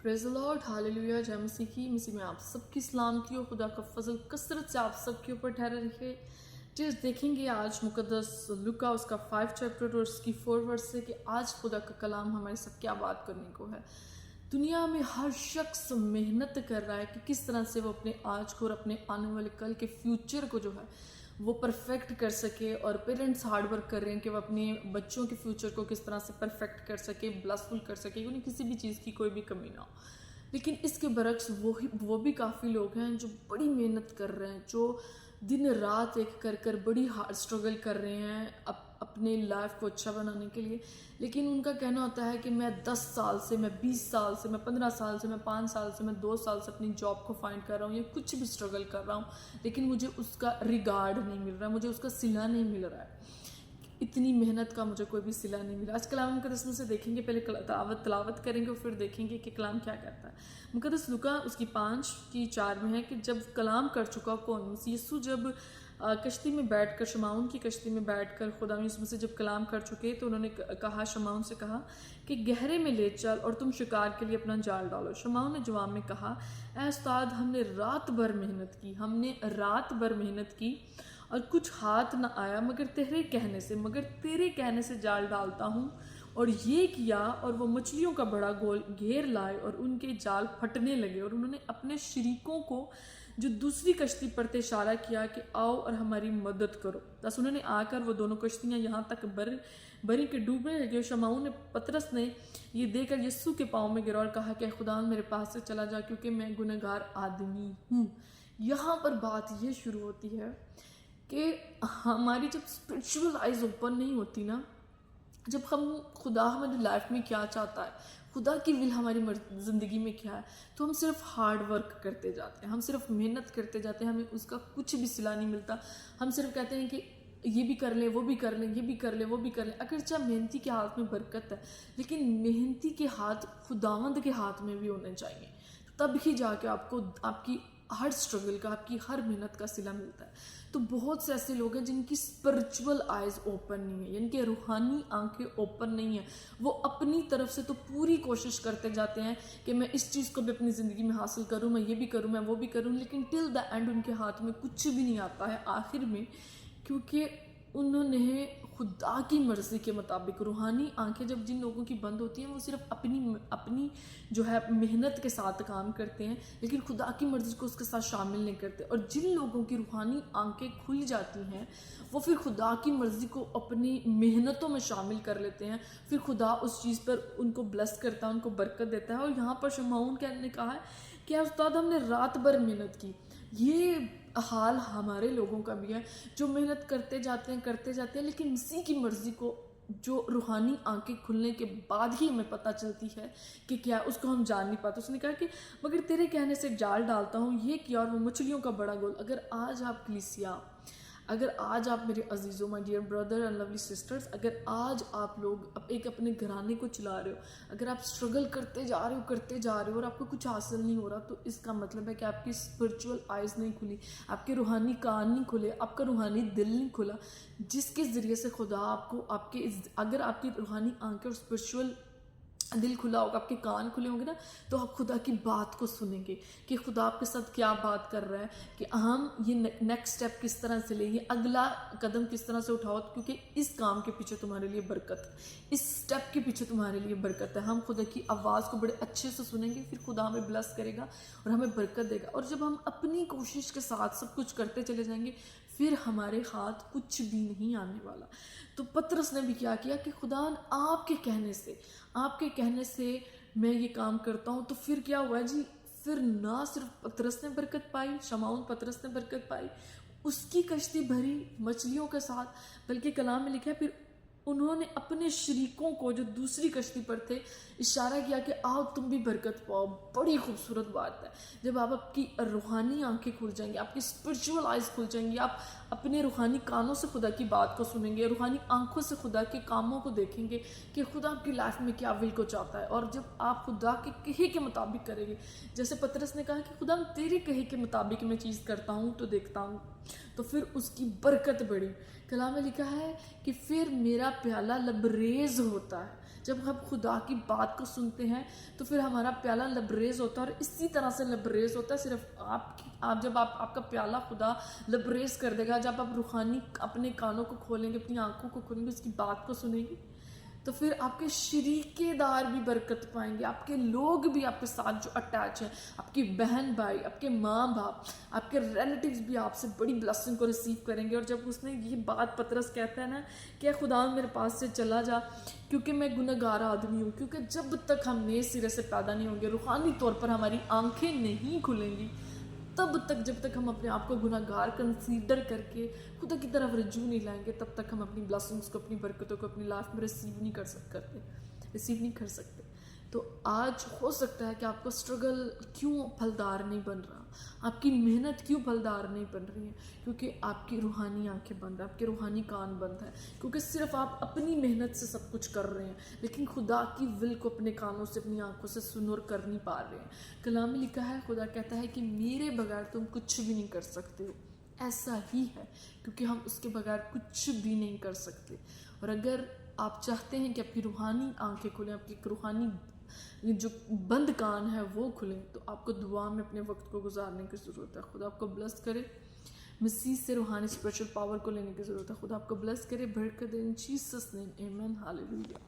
Praise the Lord, hallelujah. जय मसीह की। मसीह में आप सबकी सलामती हो। खुदा का फजल कसरत से आप सबके ऊपर ठहरा रखे। जिस देखेंगे आज मुकद्दस लूका उसका 5 चैप्टर और उसकी 4 वर्स से कि आज खुदा का कलाम हमारे साथ क्या बात करने को है। दुनिया में हर शख्स मेहनत कर रहा है कि किस तरह से वो अपने आज को और अपने आने वाले कल के फ्यूचर को जो है वो परफेक्ट कर सके। और पेरेंट्स हार्ड वर्क कर रहे हैं कि वो अपने बच्चों के फ्यूचर को किस तरह से परफेक्ट कर सके, ब्लेसफुल कर सके, उन्हें किसी भी चीज़ की कोई भी कमी ना हो। लेकिन इसके बरक्स वो भी काफ़ी लोग हैं जो बड़ी मेहनत कर रहे हैं, जो दिन रात एक कर बड़ी हार्ड स्ट्रगल कर रहे हैं अपने लाइफ को अच्छा बनाने के लिए। लेकिन उनका कहना होता है कि मैं 10 साल से, मैं 20 साल से, मैं 15 साल से, मैं 5 साल से, मैं 2 साल से अपनी जॉब को फाइंड कर रहा हूँ या कुछ भी स्ट्रगल कर रहा हूँ, लेकिन मुझे उसका रिगार्ड नहीं मिल रहा है, मुझे उसका सिला नहीं मिल रहा है। इतनी मेहनत का मुझे कोई भी सिला नहीं मिला। आज कलाम मुकद्दस में से देखेंगे, पहले तलावत करेंगे और फिर देखेंगे कि कलाम क्या कहता है। मुकद्दस लूका उसकी 5 की 4 में है कि जब कलाम कर चुका कौन, यीशु जब कश्ती में बैठकर, शमाउन की कश्ती में बैठकर खुदा यीशु से जब कलाम कर चुके तो उन्होंने कहा, शमाउन से कहा कि गहरे में ले चल और तुम शिकार के लिए अपना जाल डालो। शमाउन ने जवाब में कहा, ऐ उस्ताद, हमने रात भर मेहनत की और कुछ हाथ न आया, मगर तेरे कहने से जाल डालता हूँ। और ये किया और वो मछलियों का बड़ा गोल घेर लाए और उनके जाल फटने लगे। और उन्होंने अपने शरीकों को जो दूसरी कश्ती पर थे इशारा किया कि आओ और हमारी मदद करो। बस उन्होंने आकर वो दोनों कश्तियाँ यहाँ तक बरी के डूबने लगे। शमाउन पतरस ने ये देखकर यीशु के पाँव में गिरा और कहा कि खुदा मेरे पास से चला जा, क्योंकि मैं गुनहगार आदमी हूँ। यहाँ पर बात ये शुरू होती है कि हमारी जब स्पिरिचुअल आइज ओपन नहीं होती ना, जब हम खुदा हमारी लाइफ में क्या चाहता है, खुदा की विल हमारी ज़िंदगी में क्या है, तो हम सिर्फ हार्ड वर्क करते जाते हैं, हम सिर्फ मेहनत करते जाते हैं, हमें उसका कुछ भी सिला नहीं मिलता। हम सिर्फ कहते हैं कि ये भी कर लें, वो भी कर लें, ये भी कर लें, वो भी कर लें। अगर चाहे मेहनती के हाथ में बरकत है, लेकिन मेहनती के हाथ खुदावंद के हाथ में भी होने चाहिए, तब ही जाके आपको आपकी हर स्ट्रगल का, आपकी हर मेहनत का सिला मिलता है। तो बहुत से ऐसे लोग हैं जिनकी स्पिरिचुअल आइज ओपन नहीं है, जिनके रूहानी आंखें ओपन नहीं है। वो अपनी तरफ से तो पूरी कोशिश करते जाते हैं कि मैं इस चीज़ को भी अपनी ज़िंदगी में हासिल करूं, मैं ये भी करूं, मैं वो भी करूं, लेकिन टिल द एंड उनके हाथ में कुछ भी नहीं आता है आखिर में, क्योंकि उन्होंने खुदा की मर्ज़ी के मुताबिक रूहानी आंखें जब जिन लोगों की बंद होती हैं, वो सिर्फ अपनी जो है मेहनत के साथ काम करते हैं, लेकिन खुदा की मर्ज़ी को उसके साथ शामिल नहीं करते। और जिन लोगों की रूहानी आंखें खुल जाती हैं, वो फिर खुदा की मर्ज़ी को अपनी मेहनतों में शामिल कर लेते हैं। फिर खुदा उस चीज़ पर उनको ब्लेस करता है, उनको बरकत देता है। और यहाँ पर शमाउन ने कहा है कि उस्ताद, हमने रात भर मेहनत की। ये हाल हमारे लोगों का भी है, जो मेहनत करते जाते हैं, लेकिन मसीह की मर्ज़ी को जो रूहानी आंखें खुलने के बाद ही हमें पता चलती है कि क्या, उसको हम जान नहीं पाते। उसने कहा कि मगर तेरे कहने से जाल डालता हूँ, ये किया और वो मछलियों का बड़ा गोल। अगर आज आप कलीसिया, अगर आज आप मेरे अजीज़ों, my dear brother and lovely sisters, अगर आज आप लोग एक अपने घराने को चला रहे हो, अगर आप स्ट्रगल करते जा रहे हो और आपको कुछ हासिल नहीं हो रहा, तो इसका मतलब है कि आपकी स्पिरिचुअल आइज़ नहीं खुली, आपके रूहानी कान नहीं खुले, आपका रूहानी दिल नहीं खुला, जिसके ज़रिए से खुदा आपको अगर आपकी रूहानी आंखें और स्पिरिचुअल दिल खुला होगा, आपके कान खुले होंगे ना, तो आप खुदा की बात को सुनेंगे कि खुदा आपके साथ क्या बात कर रहा है, कि हम ये नेक्स्ट स्टेप किस तरह से लें, ये अगला कदम किस तरह से उठाओ, क्योंकि इस काम के पीछे तुम्हारे लिए बरकत है, इस स्टेप के पीछे तुम्हारे लिए बरकत है। हम खुदा की आवाज़ को बड़े अच्छे से सुनेंगे, फिर खुदा हमें ब्लेस करेगा और हमें बरकत देगा। और जब हम अपनी कोशिश के साथ सब कुछ करते चले जाएंगे, फिर हमारे हाथ कुछ भी नहीं आने वाला। तो पतरस ने भी क्या किया कि खुदा आपके कहने से मैं ये काम करता हूँ। तो फिर क्या हुआ जी, फिर ना सिर्फ पतरस ने बरकत पाई, शमाउन पतरस ने बरकत पाई, उसकी कश्ती भरी मछलियों के साथ, बल्कि कलाम में लिखा है फिर उन्होंने अपने शरीकों को जो दूसरी कश्ती पर थे इशारा किया कि आओ तुम भी बरकत पाओ। बड़ी खूबसूरत बात है जब आपकी रूहानी आंखें खुल जाएंगी, आपकी स्पिरिचुअल आइज खुल जाएंगी, आप अपने रूहानी कानों से खुदा की बात को सुनेंगे, रूहानी आंखों से खुदा के कामों को देखेंगे कि खुदा आपकी लाइफ में क्या विल को चाहता है। और जब आप खुदा के कहे के मुताबिक करेंगे, जैसे पतरस ने कहा कि खुदा तेरे कहे के मुताबिक मैं चीज़ करता हूँ तो देखता हूँ, तो फिर उसकी बरकत बढ़ी। कलाम में लिखा है कि फिर मेरा میرا پیالہ لبریز ہوتا ہے. جب ہم خدا کی بات کو سنتے ہیں تو پھر ہمارا پیالہ لبریز ہوتا ہے, اور اسی طرح سے لبریز ہوتا ہے صرف آپ جب آپ کا پیالہ خدا لبریز کر دے گا, جب آپ روحانی اپنے کانوں کو کھولیں گے, اپنی آنکھوں کو کھولیں گے, اس کی بات کو سنیں گے, تو پھر آپ کے شریکے دار بھی برکت پائیں گے, آپ کے لوگ بھی آپ کے ساتھ جو اٹیچ ہیں, آپ کی بہن بھائی, آپ کے ماں باپ, آپ کے ریلیٹیوز بھی آپ سے بڑی بلیسنگ کو ریسیو کریں گے. اور جب اس نے یہ بات پطرس کہتا ہے نا کہ خدا میرے پاس سے چلا جا کیونکہ میں گنہگار آدمی ہوں, کیونکہ جب تک ہم نئے سرے سے پیدا نہیں ہوں گے, روحانی طور پر ہماری آنکھیں نہیں کھلیں گی, تب تک جب تک ہم اپنے آپ کو گنہگار کنسیڈر کر کے خدا کی طرف رجوع نہیں لائیں گے, تب تک ہم اپنی بلیسنگز کو, اپنی برکتوں کو اپنی لائف میں ریسیو نہیں کر سکتے. تو آج ہو سکتا ہے کہ آپ کا اسٹرگل کیوں پھلدار نہیں بن رہا, آپ کی محنت کیوں پھلدار نہیں بن رہی ہے, کیونکہ آپ کی روحانی آنکھیں بند ہیں, آپ کے روحانی کان بند ہیں, کیونکہ صرف آپ اپنی محنت سے سب کچھ کر رہے ہیں, لیکن خدا کی ول کو اپنے کانوں سے, اپنی آنکھوں سے سن اور کر نہیں پا رہے ہیں. کلام میں لکھا ہے, خدا کہتا ہے کہ میرے بغیر تم کچھ بھی نہیں کر سکتے ہو. ایسا ہی ہے, کیونکہ ہم اس کے بغیر کچھ بھی نہیں کر سکتے. اور اگر آپ چاہتے ہیں کہ آپ کی روحانی آنکھیں کھلیں, آپ کی روحانی جو بند کان ہے وہ کھلیں, تو آپ کو دعا میں اپنے وقت کو گزارنے کی ضرورت ہے. خدا آپ کو بلیس کرے, مسیح سے روحانی اسپرچل پاور کو لینے کی ضرورت ہے. خدا آپ کو بلیس کرے, برکت دے, ان جیسس نیم, آمین, ہاللویا.